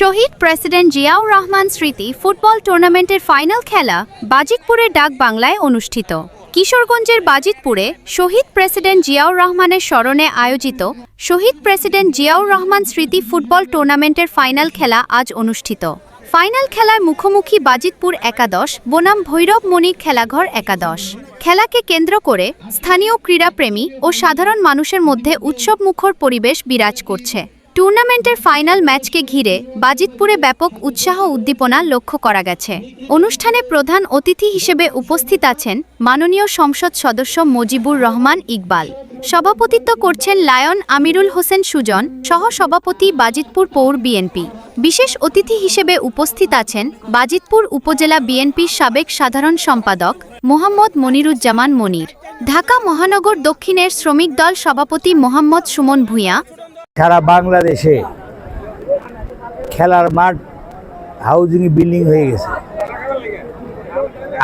শহীদ president Ziaur Rahman স্মৃতি football টুর্নামেন্টের final খেলা বাজিতপুরের ডাক বাংলায় অনুষ্ঠিত। কিশোরগঞ্জের বাজিতপুরে শহীদ প্রেসিডেন্ট জিয়াউর রহমানের স্মরণে আয়োজিত শহীদ প্রেসিডেন্ট জিয়াউর রহমান স্মৃতি ফুটবল টুর্নামেন্টের ফাইনাল খেলা আজ অনুষ্ঠিত। ফাইনাল খেলায় মুখোমুখি বাজিতপুর একাদশ বনাম ভৈরব মণিক খেলাঘর একাদশ। খেলাকে কেন্দ্র করে স্থানীয় ক্রীড়াপ্রেমী ও সাধারণ মানুষের মধ্যে উৎসবমুখর পরিবেশ বিরাজ করছে। টুর্নামেন্টের ফাইনাল ম্যাচকে ঘিরে বাজিতপুরে ব্যাপক উৎসাহ উদ্দীপনা লক্ষ্য করা গেছে। অনুষ্ঠানে প্রধান অতিথি হিসেবে উপস্থিত আছেন মাননীয় সংসদ সদস্য মজিবুর রহমান ইকবাল। সভাপতিত্ব করছেন লায়ন আমিরুল হোসেন সুজন, সহ সভাপতি বাজিতপুর পৌর বিএনপি। বিশেষ অতিথি হিসেবে উপস্থিত আছেন বাজিতপুর উপজেলা বিএনপির সাবেক সাধারণ সম্পাদক মোহাম্মদ মনিরুজ্জামান মনির, ঢাকা মহানগর দক্ষিণের শ্রমিক দল সভাপতি মোহাম্মদ সুমন ভূঁইয়া। সারা বাংলাদেশে খেলার মাঠ হাউজিং বিল্ডিং হয়ে গেছে।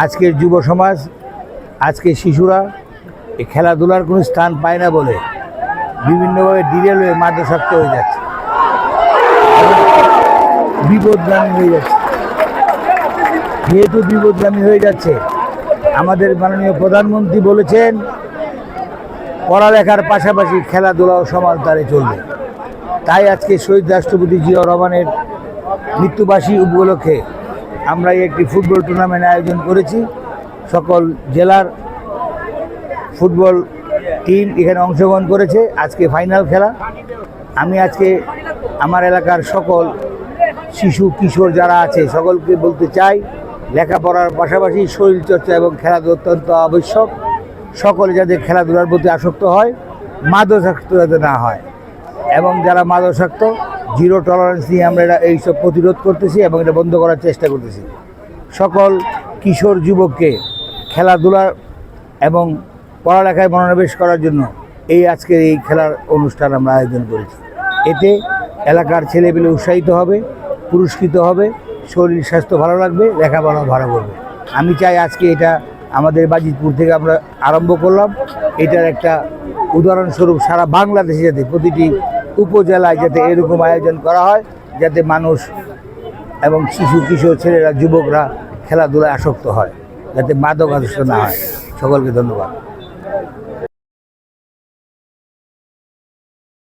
আজকের যুব সমাজ, আজকের শিশুরা এই খেলাধুলার কোনো স্থান পায় না বলে বিভিন্নভাবে ডিরেল হয়ে মাদকাসক্ত হয়ে যাচ্ছে, বিপদগামী হয়ে যাচ্ছে। যেহেতু বিপদগামী হয়ে যাচ্ছে, আমাদের মাননীয় প্রধানমন্ত্রী বলেছেন পড়ালেখার পাশাপাশি খেলাধুলাও সমান তারে চলবে। তাই আজকে শহীদ রাষ্ট্রপতি জিয়াউর রহমানের মৃত্যুবার্ষিকী উপলক্ষে আমরা একটি ফুটবল টুর্নামেন্ট আয়োজন করেছি। সকল জেলার ফুটবল টিম এখানে অংশগ্রহণ করেছে। আজকে ফাইনাল খেলা। আমি আজকে আমার এলাকার সকল শিশু কিশোর যারা আছে সকলকে বলতে চাই, লেখাপড়ার পাশাপাশি শরীরচর্চা এবং খেলাধুলা অত্যন্ত আবশ্যক। সকলে যাতে খেলাধুলার প্রতি আসক্ত হয়, মাদকাসক্ত যাতে না হয়, এবং যারা মাদকাসক্ত জিরো টলারেন্স নিয়ে আমরা এইসব প্রতিরোধ করতেছি এবং এটা বন্ধ করার চেষ্টা করতেছি। সকল কিশোর যুবককে খেলাধুলা এবং পড়ালেখায় মনোনিবেশ করার জন্য আজকের এই খেলার অনুষ্ঠান আমরা আয়োজন করেছি। এতে এলাকার ছেলেপেলে উৎসাহিত হবে, পুরস্কৃত হবে, শরীর স্বাস্থ্য ভালো লাগবে, লেখাপড়া ভালো করবে। আমি চাই আজকে এটা আমাদের বাজিতপুর থেকে আমরা আরম্ভ করলাম। এটার একটা উদাহরণস্বরূপ সারা বাংলাদেশে যাতে প্রতিটি উপজেলায় যাতে এরকম আয়োজন করা হয়, যাতে মানুষ এবং শিশু কিশোর ছেলেরা যুবকরা খেলাধুলায় আসক্ত হয়, যাতে মাদকাসক্ত না হয়। সকলকে ধন্যবাদ।